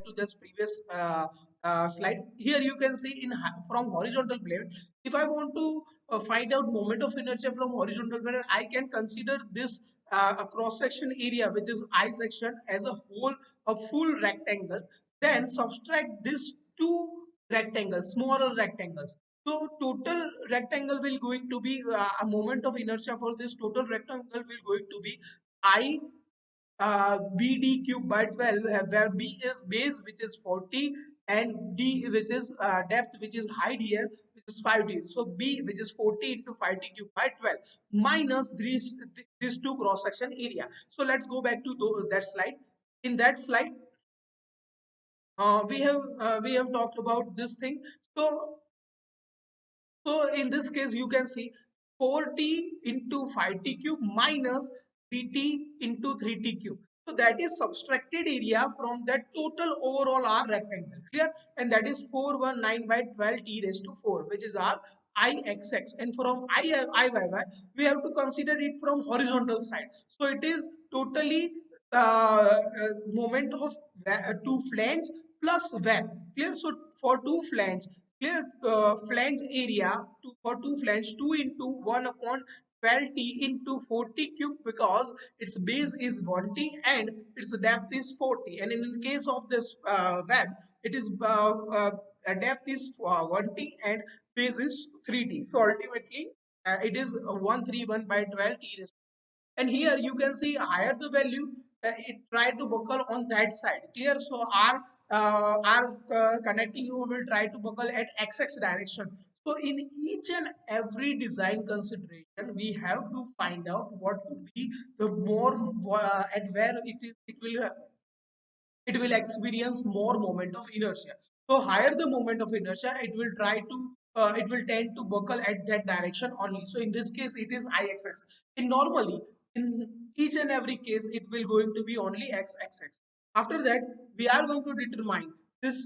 To this previous slide, here you can see from horizontal plane, if I want to find out moment of inertia from horizontal plane, I can consider this a cross section area which is I section as a whole, a full rectangle, then subtract these two rectangles, smaller rectangles. So total rectangle will going to be a moment of inertia for this total rectangle will going to be I BD cube by 12, where B is base which is 40 and D which is depth which is height here which is 5D. So B which is 40 into 5D cube by 12 minus these two cross section area. So let's go back to that slide. In that slide, we have talked about this thing. So in this case, you can see 4t into 5t cube minus 3t into 3t cube. So that is subtracted area from that total overall R rectangle. Clear? And that is 419 by 12 t raised to 4, which is our Ixx. And from Iyy, we have to consider it from horizontal side. So it is totally moment of two flange plus web. Clear? So for two flange, clear, flange area for two flange 2 into 1 upon 12t into 40 cube, because its base is 1t and its depth is 40, and in case of this web, it is depth is 1t and base is 3t. So ultimately it is 131 by 12 t, and here you can see higher the value, it try to buckle on that side. Clear? So our connecting you will try to buckle at xx direction. So in each and every design consideration, we have to find out what could be the more at where it will experience more moment of inertia. So higher the moment of inertia, it will tend to buckle at that direction only. So in this case, it is Ixx. In normally, in each and every case, it will going to be only Xxx. After that, we are going to determine this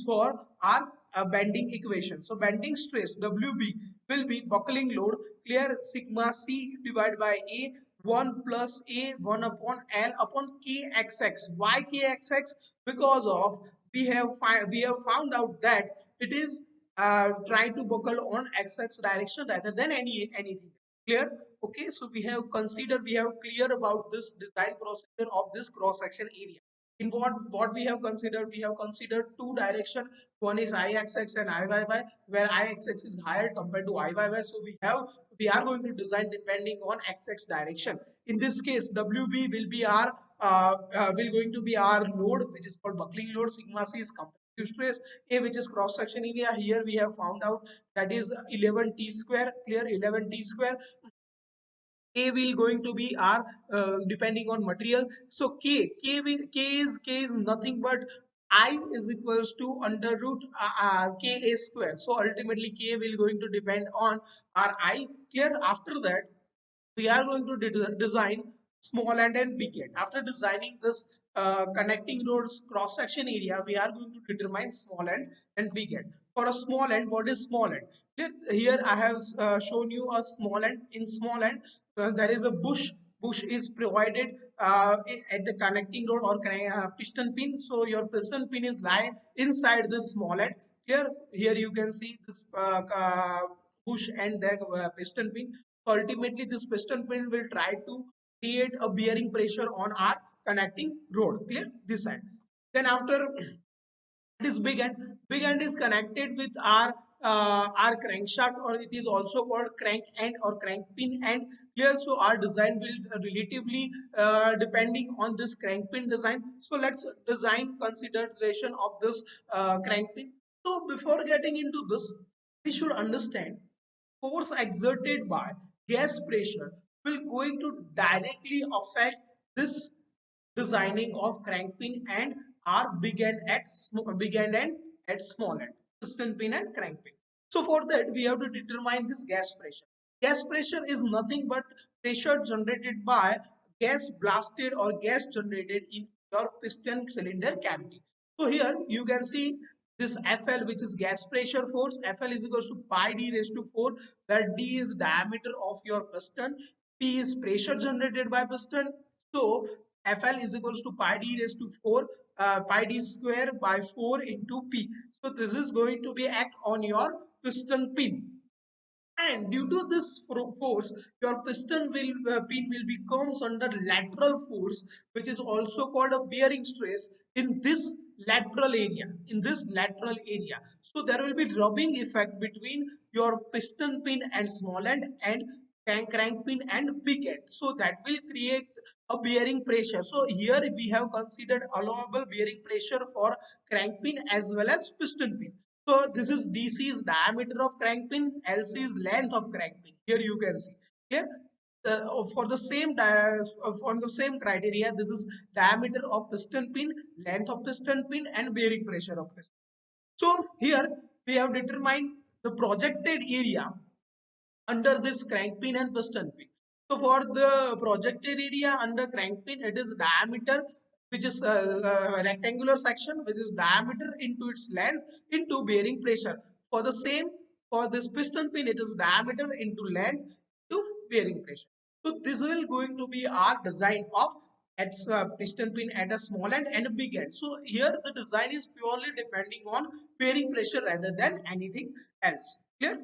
for our bending equation. So bending stress WB will be buckling load, clear, sigma C divided by A 1 plus A 1 upon L upon Kxx. Why Kxx? Because of we have found out that it is trying to buckle on xx direction rather than anything. Clear? Okay, so we have clear about this design procedure of this cross section area. In what we have considered two direction. One is Ixx and Iyy, where Ixx is higher compared to Iyy. So we are going to design depending on xx direction. In this case, WB will be our will going to be our load, which is called buckling load. Sigma C is compressive stress. A, which is cross section area. Here we have found out that is 11t square. Clear? 11t square. A will going to be R depending on material. So K is nothing but I is equals to under root Ka square. So ultimately K will going to depend on our I. Clear? After that, we are going to design small end and big end. After designing this connecting roads cross section area, we are going to determine small end and big end. For a small end, what is small end? Here I have shown you a small end. In small end, there is a bush. Bush is provided at the connecting rod or piston pin. So your piston pin is lying inside this small end. Here you can see this bush and the piston pin. So ultimately, this piston pin will try to create a bearing pressure on our connecting rod. Clear? This side. Then after it is big end. Big end is connected with our crankshaft, or it is also called crank end or crank pin end. Clear? So our design will relatively depending on this crank pin design. So let's design consideration of this crank pin. So before getting into this, we should understand force exerted by gas pressure will going to directly affect this designing of crank pin and are big end and at small end, piston pin and crank pin. So for that, we have to determine this gas pressure. Gas pressure is nothing but pressure generated by gas blasted or gas generated in your piston cylinder cavity. So here you can see this FL, which is gas pressure force. FL is equal to pi d raised to 4, where d is diameter of your piston. P is pressure generated by piston. So FL is equals to pi d raised to 4 pi d square by 4 into P. So this is going to be act on your piston pin, and due to this force your piston will pin will becomes under lateral force, which is also called a bearing stress in this lateral area. So there will be rubbing effect between your piston pin and small end and crank pin and big end, so that will create a bearing pressure. So here we have considered allowable bearing pressure for crank pin as well as piston pin. So this is DC is diameter of crank pin, LC is length of crank pin. Here you can see. Here for the for the same criteria, this is diameter of piston pin, length of piston pin, and bearing pressure of piston. So here we have determined the projected area under this crank pin and piston pin. So for the projected area under crank pin, it is diameter, which is rectangular section, which is diameter into its length into bearing pressure. For the same, for this piston pin, it is diameter into length to bearing pressure. So this will going to be our design of at piston pin at a small end and a big end. So here the design is purely depending on bearing pressure rather than anything else. Clear?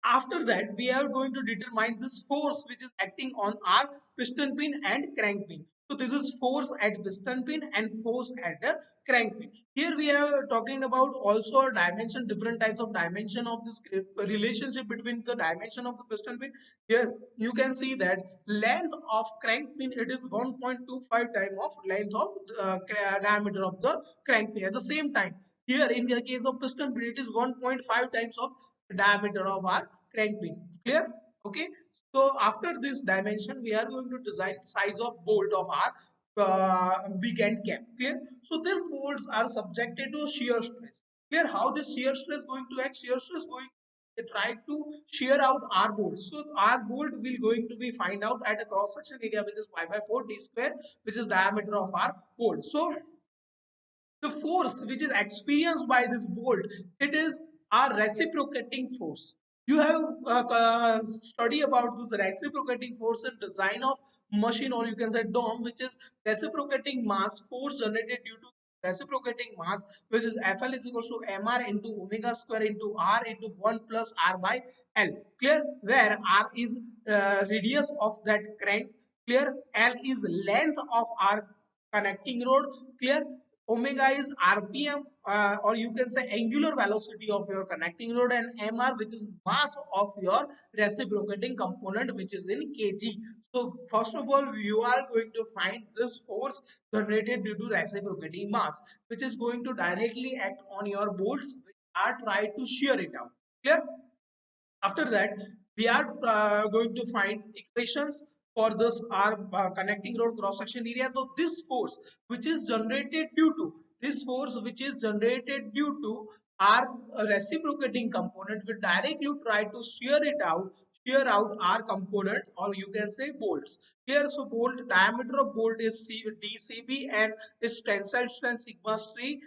After that, we are going to determine this force which is acting on our piston pin and crank pin. So this is force at piston pin and force at the crank pin. Here we are talking about also a dimension, different types of dimension of this relationship between the dimension of the piston pin. Here you can see that length of crank pin, it is 1.25 time of length of diameter of the crank pin. At the same time, here in the case of piston pin, it is 1.5 times of diameter of our crank pin. Clear? Okay. So after this dimension, we are going to design size of bolt of our big end cap. Clear? So these bolts are subjected to shear stress. Clear? How this shear stress going to act? Shear stress going to try to shear out our bolt. So our bolt will going to be find out at a cross section area which is pi by 4 d square, which is diameter of our bolt. So the force which is experienced by this bolt, it is a reciprocating force. You have study about this reciprocating force in design of machine, or you can say dome, which is reciprocating mass force generated due to reciprocating mass, which is Fl is equal to mr into omega square into r into 1 plus r by l. Clear? Where r is radius of that crank. Clear? L is length of our connecting rod. Clear? Omega is rpm, or you can say angular velocity of your connecting rod, and mr, which is mass of your reciprocating component, which is in kg. So first of all, you are going to find this force generated due to reciprocating mass, which is going to directly act on your bolts which are try to shear it out. Clear? After that, we are going to find equations for this our connecting rod cross section area. So this force which is generated due to our reciprocating component will directly try to shear out our component, or you can say bolts. Here, so bolt diameter of bolt is DCB, and its tensile strength sigma 3,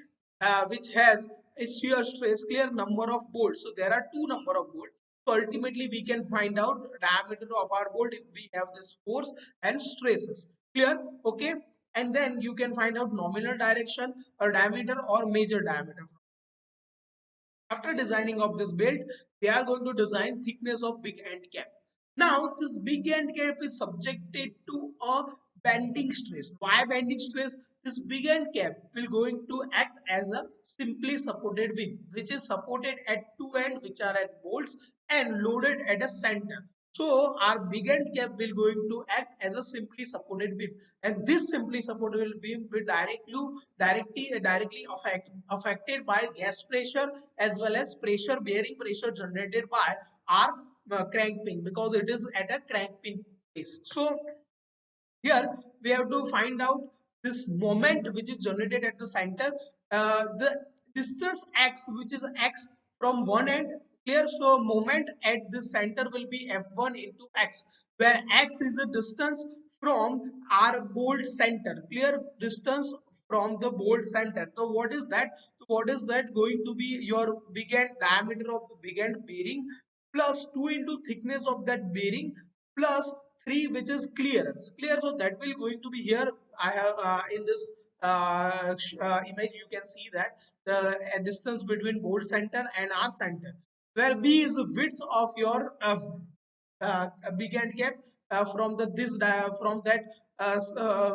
which has a shear stress. Clear? Number of bolts. So there are two number of bolts. So ultimately we can find out diameter of our bolt if we have this force and stresses. Clear? Okay. And then you can find out nominal direction or diameter or major diameter. After designing of this belt, we are going to design thickness of big end cap. Now this big end cap is subjected to a bending stress. Why bending stress? This big end cap will going to act as a simply supported beam, which is supported at two ends, which are at bolts, and loaded at a center. So our big end cap will going to act as a simply supported beam, and this simply supported beam will directly affected by gas pressure as well as bearing pressure generated by our crank pin, because it is at a crank pin place. So here we have to find out this moment which is generated at the center, the distance x, which is x from one end. Clear? So moment at the center will be f1 into x, where x is the distance from our bolt center. Clear? Distance from the bolt center. So what is that? So what is that going to be? Your big end diameter of the big end bearing plus 2 into thickness of that bearing plus 3 which is clearance. Clear, so that will going to be here. I have in this image you can see that the distance between bolt center and our center, where B is the width of your big end cap from the from that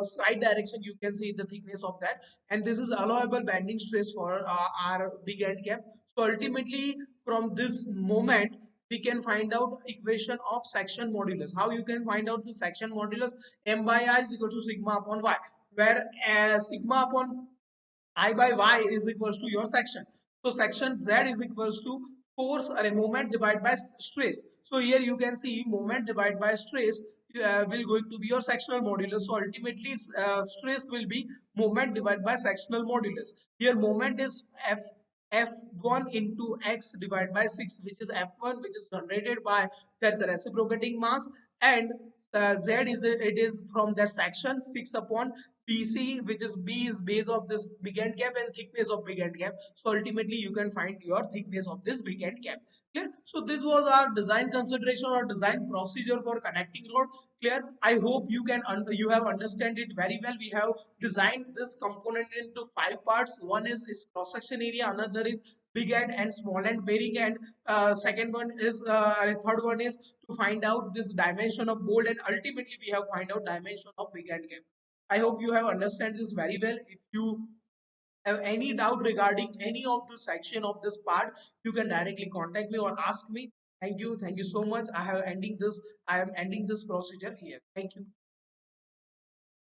side direction. You can see the thickness of that, and this is allowable bending stress for our big end cap. So ultimately from this moment we can find out equation of section modulus. How you can find out the section modulus? M by I is equal to sigma upon y, where sigma upon I by y is equals to your section. So section Z is equals to force or a moment divided by stress. So here you can see moment divided by stress will going to be your sectional modulus. So ultimately stress will be moment divided by sectional modulus. Here moment is F1 into X divided by 6, which is F1, which is generated by there's a reciprocating mass, and Z is it is from that section 6 upon BC, which is B is base of this big end cap and thickness of big end cap. So ultimately you can find your thickness of this big end cap. Clear? So this was our design consideration or design procedure for connecting rod. Clear? I hope you can you have understand it very well. We have designed this component into 5 parts. One is cross section area, another is big end and small end bearing, and second one is third one is to find out this dimension of bolt, and ultimately we have find out dimension of big end cap. I hope you have understand this very well. If you have any doubt regarding any of the section of this part, you can directly contact me or ask me. Thank you. Thank you so much. I am ending this procedure here. Thank you.